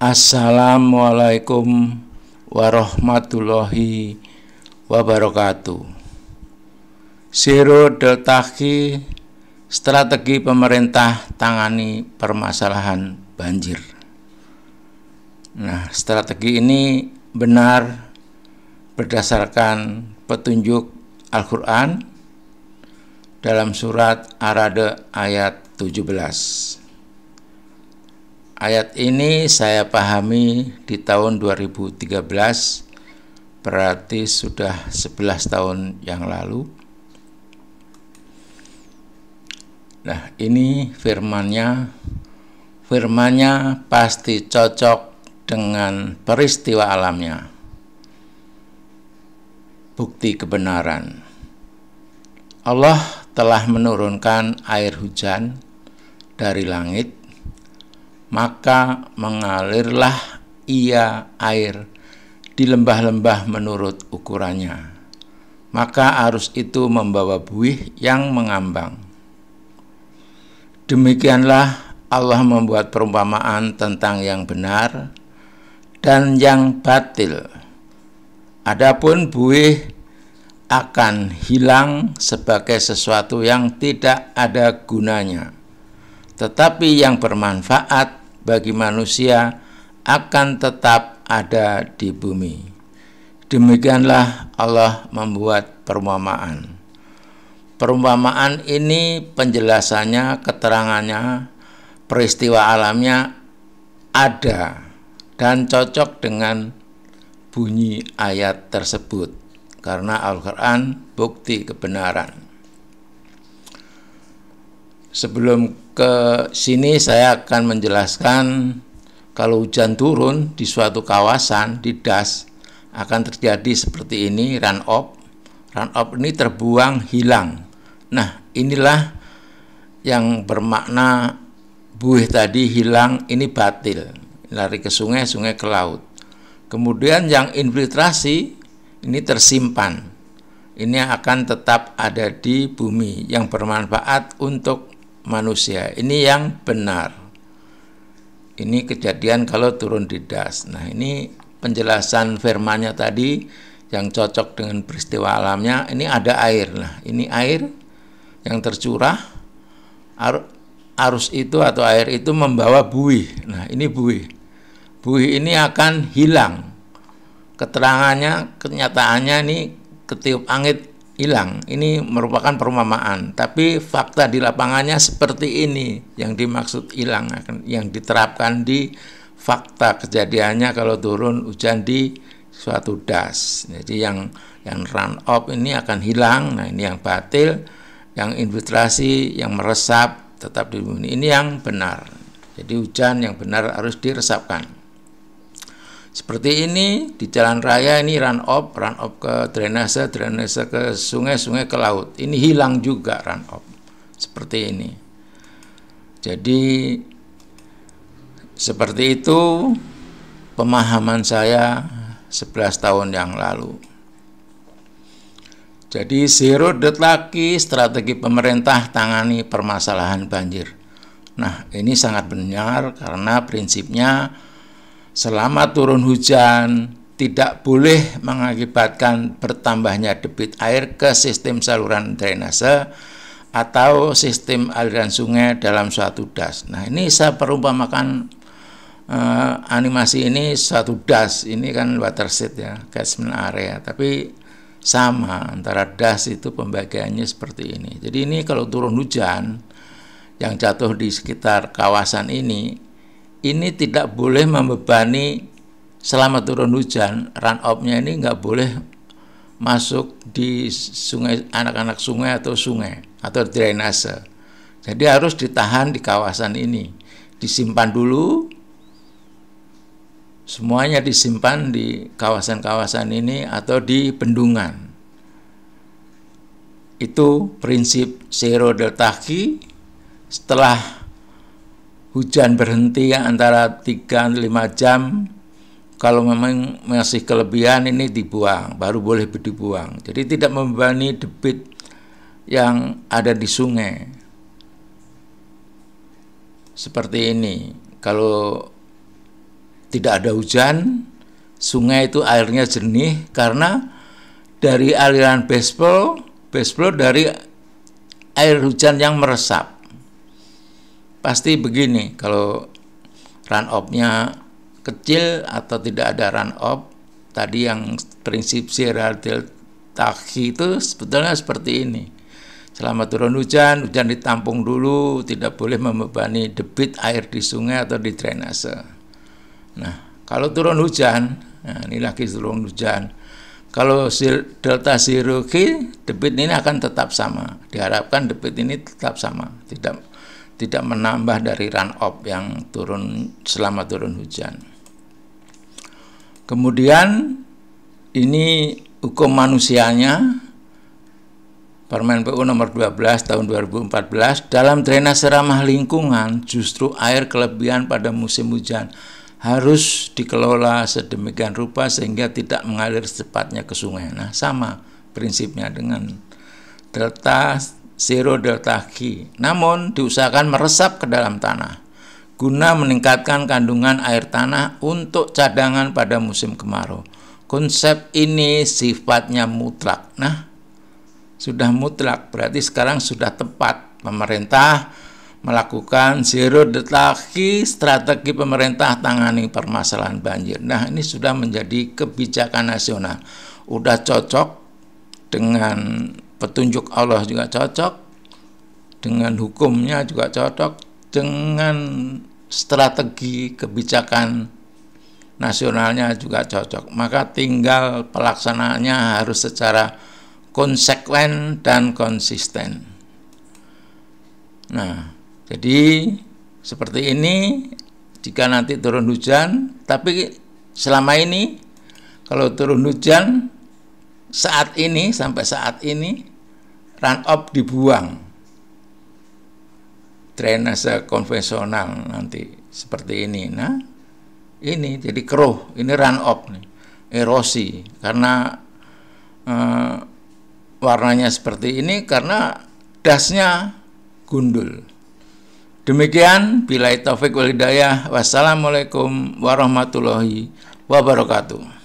Assalamualaikum warahmatullahi wabarakatuh. Zero Deltaki, strategi pemerintah tangani permasalahan banjir. Nah, strategi ini benar berdasarkan petunjuk Al-Quran dalam surat Ar-Ra'd ayat 17. Ayat ini saya pahami di tahun 2013, berarti sudah 11 tahun yang lalu. Nah, ini firmannya pasti cocok dengan peristiwa alamnya. Bukti kebenaran. Allah telah menurunkan air hujan dari langit, maka mengalirlah ia air di lembah-lembah menurut ukurannya. Maka arus itu membawa buih yang mengambang. Demikianlah Allah membuat perumpamaan tentang yang benar dan yang batil. Adapun buih akan hilang sebagai sesuatu yang tidak ada gunanya, tetapi yang bermanfaat bagi manusia akan tetap ada di bumi. Demikianlah Allah membuat perumpamaan. Perumpamaan ini penjelasannya, keterangannya, peristiwa alamnya ada dan cocok dengan bunyi ayat tersebut karena Al-Quran bukti kebenaran. Sebelum ke sini saya akan menjelaskan kalau hujan turun di suatu kawasan, di das, akan terjadi seperti ini, run-off. Run-off ini terbuang, hilang. Nah, inilah yang bermakna buih tadi hilang, ini batil. Lari ke sungai, sungai ke laut. Kemudian yang infiltrasi ini tersimpan. Ini akan tetap ada di bumi yang bermanfaat untuk manusia. Ini yang benar. Ini kejadian kalau turun di das. Nah, ini penjelasan firmannya tadi yang cocok dengan peristiwa alamnya. Ini ada air. Nah, ini air yang tercurah. Arus itu atau air itu membawa buih. Nah, ini buih. Buih ini akan hilang. Keterangannya, kenyataannya ini ketiup angin hilang. Ini merupakan perumpamaan, tapi fakta di lapangannya seperti ini yang dimaksud hilang, yang diterapkan di fakta kejadiannya kalau turun hujan di suatu das. Jadi yang run off ini akan hilang. Nah, ini yang batil, yang infiltrasi, yang meresap tetap di bumi. Ini yang benar. Jadi hujan yang benar harus diresapkan. Seperti ini di jalan raya ini run off ke drainase ke sungai ke laut. Ini hilang juga run off. Seperti ini. Jadi seperti itu pemahaman saya 11 tahun yang lalu. Jadi Zero Deltaki, strategi pemerintah tangani permasalahan banjir. Nah, ini sangat benar karena prinsipnya selama turun hujan tidak boleh mengakibatkan bertambahnya debit air ke sistem saluran drainase atau sistem aliran sungai dalam suatu das. Nah, ini saya perumpamakan animasi ini suatu das. Ini kan watershed ya, catchment area. Tapi sama antara das itu pembagiannya seperti ini. Jadi ini kalau turun hujan yang jatuh di sekitar kawasan ini tidak boleh membebani selama turun hujan. Run off-nya ini nggak boleh masuk di sungai, anak-anak sungai atau drainase. Jadi harus ditahan di kawasan ini, disimpan dulu. Semuanya disimpan di kawasan-kawasan ini atau di bendungan. Itu prinsip Zero Deltaki. Setelah hujan berhenti antara 3-5 jam, kalau memang masih kelebihan ini dibuang, baru boleh dibuang. Jadi tidak membebani debit yang ada di sungai. Seperti ini. Kalau tidak ada hujan, sungai itu airnya jernih karena dari aliran baseflow dari air hujan yang meresap. Pasti begini, kalau runoff-nya kecil atau tidak ada runoff, tadi yang prinsip Zero Deltaki itu sebetulnya seperti ini. Selama turun hujan, hujan ditampung dulu, tidak boleh membebani debit air di sungai atau di drainase. Nah, kalau turun hujan, nah ini lagi turun hujan, kalau delta zero K, debit ini akan tetap sama. Diharapkan debit ini tetap sama, tidak menambah dari runoff yang turun selama turun hujan. Kemudian ini hukum manusianya, Permen PU nomor 12 tahun 2014, dalam drainase ramah lingkungan justru air kelebihan pada musim hujan harus dikelola sedemikian rupa sehingga tidak mengalir secepatnya ke sungai. Nah, sama prinsipnya dengan Zero Deltaki. Namun diusahakan meresap ke dalam tanah guna meningkatkan kandungan air tanah untuk cadangan pada musim kemarau. Konsep ini sifatnya mutlak. Nah, sudah mutlak, berarti sekarang sudah tepat pemerintah melakukan Zero Deltaki, strategi pemerintah tangani permasalahan banjir. Nah, ini sudah menjadi kebijakan nasional. Udah cocok dengan petunjuk Allah, juga cocok dengan hukumnya, juga cocok dengan strategi kebijakan nasionalnya, juga cocok. Maka tinggal pelaksanaannya harus secara konsekuen dan konsisten. Nah, jadi seperti ini jika nanti turun hujan, tapi selama ini kalau turun hujan saat ini sampai saat ini runoff dibuang, drainase konvensional nanti seperti ini. Nah, ini jadi keruh, ini runoff nih, erosi karena warnanya seperti ini karena dasnya gundul. Demikian, billahi taufik wal hidayah. Wassalamualaikum warahmatullahi wabarakatuh.